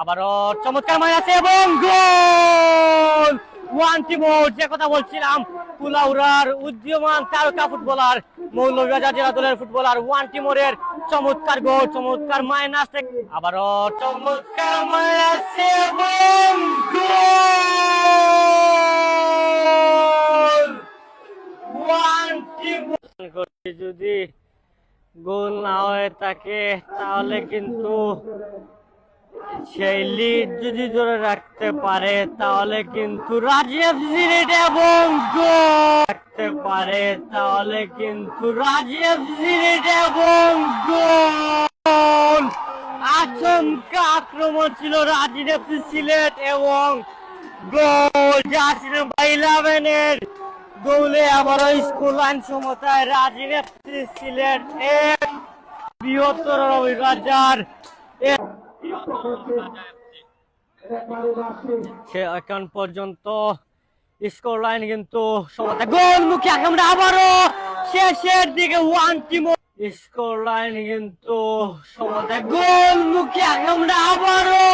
আবারও চমৎকার মার আছে এবং গোল। ওয়ান টিমোর, যে কথা বলছিলাম, কুলাউড়ার উদীয়মান তারকা ফুটবলার, মৌলভীবাজার জেলা দলের ফুটবলার ওয়ান টিমোরের চমৎকার গোল, চমৎকার মাইনাস। আবারও চমৎকার মাইনাস এবং গোল। ওয়ান টিমোর যদি গোল না হয়ে থাকে তাহলে কিন্তু সেই লিড যদি ধরে রাখতে পারে তাহলে কিন্তু রাজীব জিরেট এবং গোল রাখতে পারে তাহলে কিন্তু রাজীব জিরেট এবং গোল। আচমকা আক্রমণ ছিল রাজীব সিলেট এবং গোল জার্সি নাম্বার 11 এর গোলে আবারও স্কোর লাইন সমতায় রাজীব সিলেট এর বৃহত্তর রবিবাজার এখন পর্যন্ত স্কোর লাইন কিন্তু গোলমুখী আক্রমণ আবারও শেষের দিকে ওয়ান টিমোর স্কোর লাইন কিন্তু সমতায় গোলমুখী আক্রমণ আবারও